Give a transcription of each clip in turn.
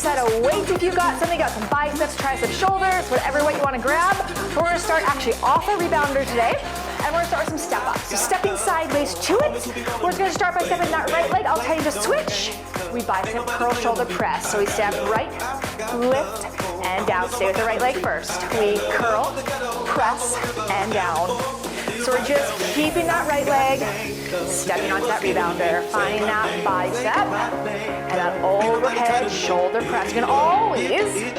set of weights if you got something. You got some biceps, triceps, shoulders, whatever weight you want to grab. We're going to start actually off a rebounder today. And we're going to start with some step ups. So stepping sideways to it. We're just going to start by stepping that right leg. I'll tell you to switch. We bicep curl shoulder press. So we step right, lift, and down. Stay with the right leg first. We curl, press, and down. So we're just keeping that right leg, stepping onto that rebounder, finding that bicep, and that overhead shoulder press. You can always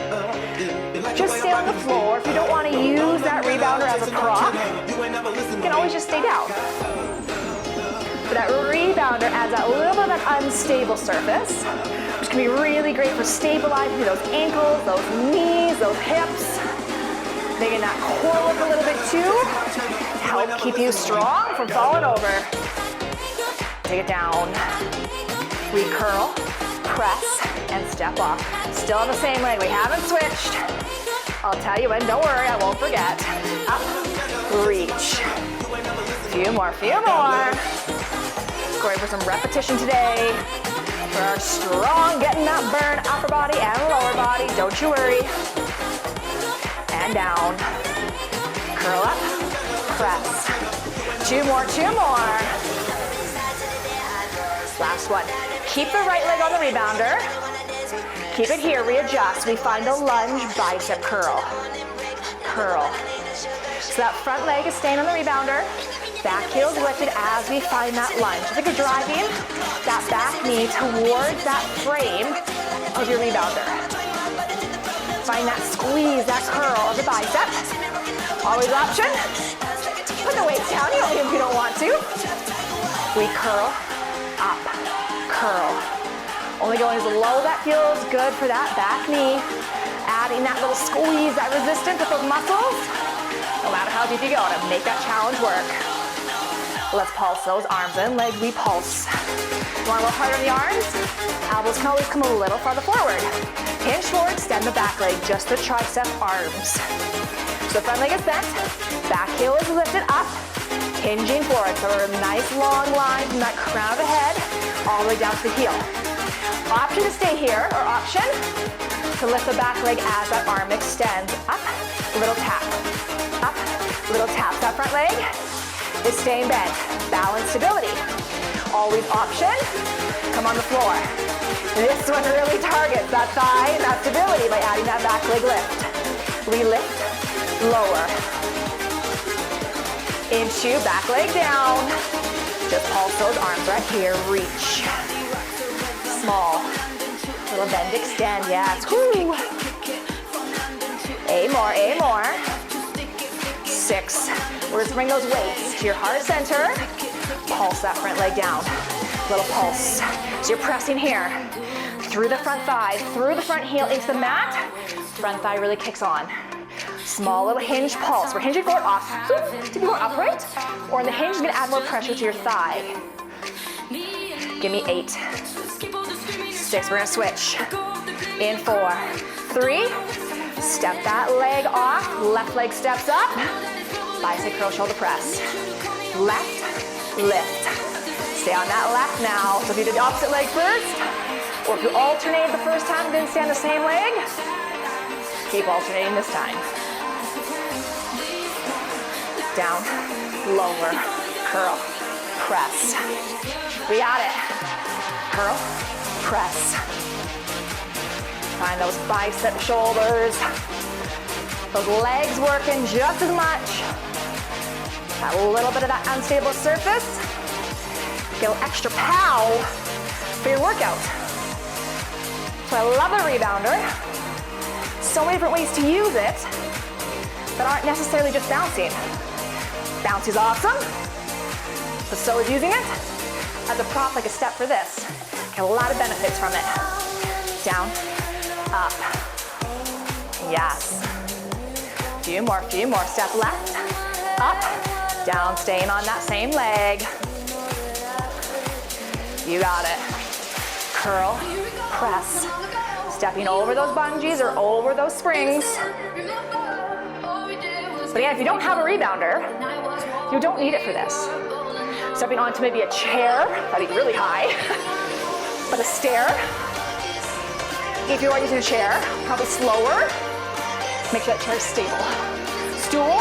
just stay on the floor. If you don't want to use that rebounder as a prop, you can always just stay down. But that rebounder adds that little bit of an unstable surface, which can be really great for stabilizing those ankles, those knees, those hips. Making that core look a little bit too, to help keep you strong from falling over. Take it down. We curl, press, and step up. Still on the same leg, we haven't switched. I'll tell you when, don't worry, I won't forget. Up, reach. Few more. Going for some repetition today. For our strong, getting that burn upper body and lower body, don't you worry. And down, curl up, press. Two more. Last one. Keep the right leg on the rebounder. Keep it here, readjust. We find a lunge bicep curl. So that front leg is staying on the rebounder. Back heel is lifted as we find that lunge. I think you're driving that back knee towards that frame of your rebounder. Find that squeeze, that curl of the bicep. Always option. Put the weights down if you don't want to. We curl, up, curl. Only going as low that feels good for that back knee. Adding that little squeeze, that resistance with those muscles. No matter how deep you go, to make that challenge work. Let's pulse those arms and legs. We pulse. You want a little harder on the arms? Elbows can always come a little farther forward. Hinge forward, extend the back leg, just the tricep arms. So the front leg is bent, back heel is lifted up, hinging forward. So a nice long line from that crown of the head all the way down to the heel. Option to stay here, or option to lift the back leg as that arm extends. Up, little tap. Up, little tap. That front leg is staying bent. Balance, stability. Always option, come on the floor. This one really targets that thigh and that stability by adding that back leg lift. We lift, lower. Into back leg down. Just pulse those arms right here, reach. Small, little bend, extend, yes. Woo. 8 more. 6. We're going to bring those weights to your heart center. Pulse that front leg down. Little pulse. So you're pressing here. Through the front thigh, through the front heel into the mat. Front thigh really kicks on. Small little hinge pulse. We're hinging forward off. To be more upright. Or in the hinge, is going to add more pressure to your thigh. Give me 8. 6. We're going to switch. In 4, 3. Step that leg off. Left leg steps up. Bicep curl shoulder press. Left, lift. Stay on that left now. So if you did the opposite leg first, or if you alternated the first time, didn't stay on the same leg, keep alternating this time. Down, lower, curl, press. We got it. Curl, press. Find those bicep shoulders. Those legs working just as much. That little bit of that unstable surface. Get a little extra pow for your workout. So I love a rebounder. So many different ways to use it that aren't necessarily just bouncing. Bounce is awesome, but so is using it as a prop, like a step for this. Get a lot of benefits from it. Down, up, yes. Few more. Step left, up, down, staying on that same leg. You got it. Curl, press. Stepping over those bungees or over those springs. But again, if you don't have a rebounder, you don't need it for this. Stepping onto maybe a chair, that'd be really high, but a stair, If you are using a chair, probably slower. Make sure that chair is stable. Stool,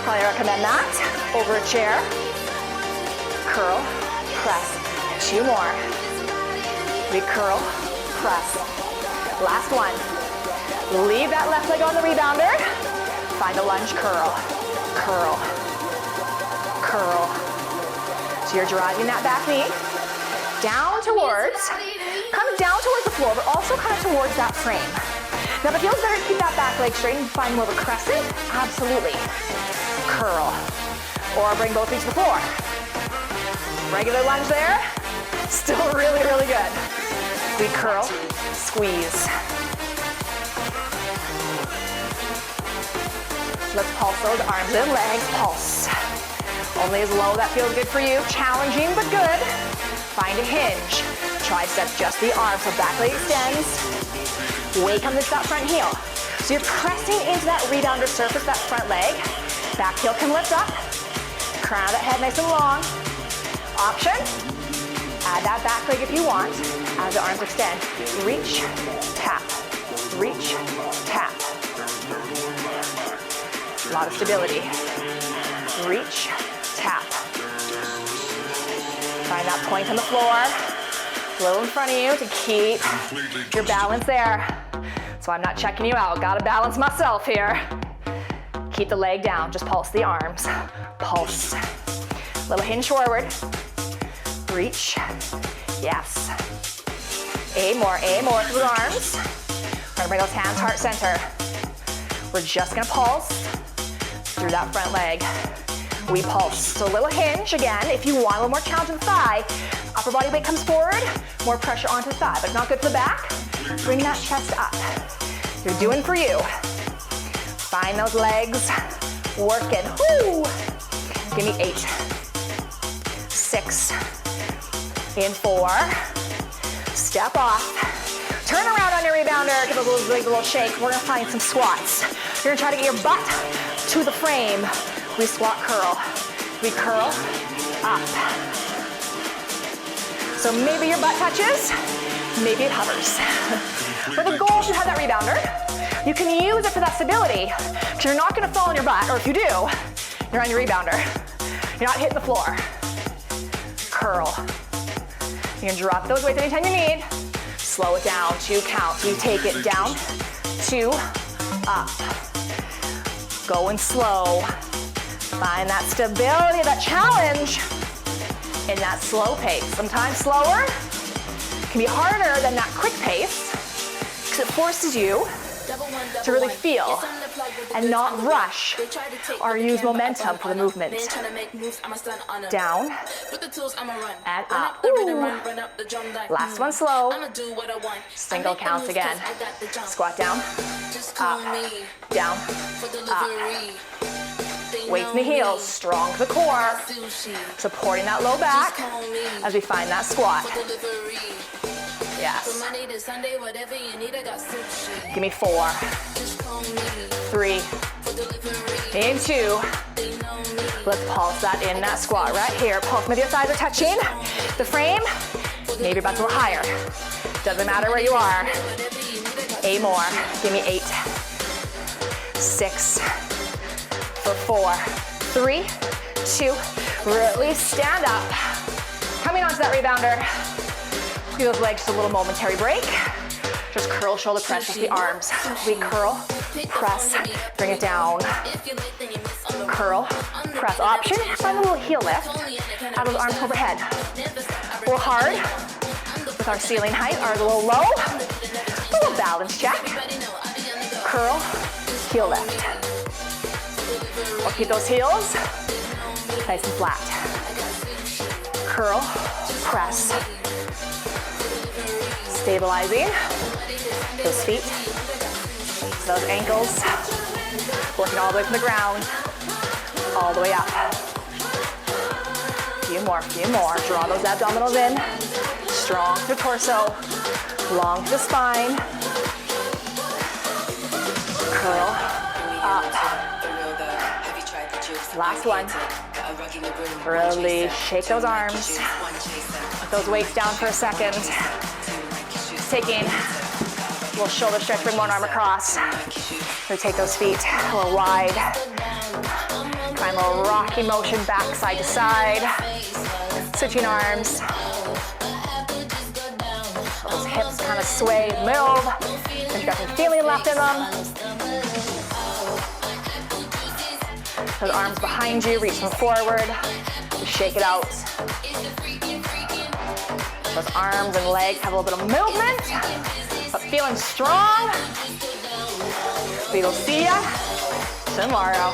probably recommend that over a chair. Curl, press. 2 more. Recurl, press. Last one. Leave that left leg on the rebounder. Find a lunge curl. Curl. Curl. So you're driving that back knee down towards, kind of down towards the floor, but also kind of towards that frame. Now if it feels better to keep that back leg straight and find more of a crescent, absolutely. Curl. Or bring both feet to the floor. Regular lunge there. Still really, really good. We curl, squeeze. Let's pulse those arms and legs, pulse. Only as low that feels good for you. Challenging but good. Find a hinge. Tricep, just the arm, so back leg extends. Weight comes into that front heel. So you're pressing into that rebounder surface, that front leg. Back heel can lift up. Crown of that head nice and long. Option, add that back leg if you want. As the arms extend, reach, tap, reach, tap. A lot of stability. Reach, tap. Find that point on the floor, a little in front of you to keep your balance there. So I'm not checking you out, gotta balance myself here. Keep the leg down, just pulse the arms. Pulse. Little hinge forward. Reach. Yes. 8 more through the arms. We're gonna bring those hands heart center. We're just gonna pulse through that front leg. We pulse. So a little hinge again. If you want a little more challenge in the thigh, upper body weight comes forward, more pressure onto the thigh, but not good for the back. Bring that chest up. You're doing for you. Find those legs, working. Woo! Give me 8, 6, in 4, step off. Turn around on your rebounder, give those legs a little shake. We're gonna find some squats. You're gonna try to get your butt to the frame. We squat curl. We curl up. So maybe your butt touches, maybe it hovers. But the goal is to have that rebounder. You can use it for that stability, because you're not gonna fall on your butt, or if you do, you're on your rebounder. You're not hitting the floor. Curl. You can drop those weights anytime you need. Slow it down, 2 counts. We take it down, 2, up. Going slow. Find that stability, that challenge in that slow pace. Sometimes slower can be harder than that quick pace because it forces you to really feel and not rush or use momentum for the movement. Down and up. Ooh. Last one slow. Single counts again. Squat down, up, down, up. Weights in the heels, strong to the core, supporting that low back as we find that squat. Yes. Give me 4, 3, and 2. Let's pulse that in that squat right here. Pulse, maybe your thighs are touching the frame. Maybe your butt's a little higher. Doesn't matter where you are. 8 more. Give me 8, 6, for 4, 3, 2, release, stand up. Coming onto that rebounder. Give those legs just a little momentary break. Just curl, shoulder press, just the arms. We curl, press, bring it down. Curl, press. Option, find a little heel lift. Have those arms overhead. We're hard with our ceiling height, ours a little low. A little balance check. Curl, heel lift. We'll keep those heels nice and flat. Curl, press. Stabilizing those feet, those ankles, working all the way from the ground, all the way up. Few more. Draw those abdominals in, strong through the torso, long through the spine. Curl up. Last one. Really shake those arms. Put those weights down for a second. Taking little shoulder stretch, bring one arm across. Rotate those feet a little wide. Find a little rocky motion back side to side. Switching arms. Those hips kind of sway, move. If you've got some feeling left in them. Those arms behind you, reach them forward. Just shake it out. Those arms and legs have a little bit of movement, but feeling strong. We will see ya tomorrow.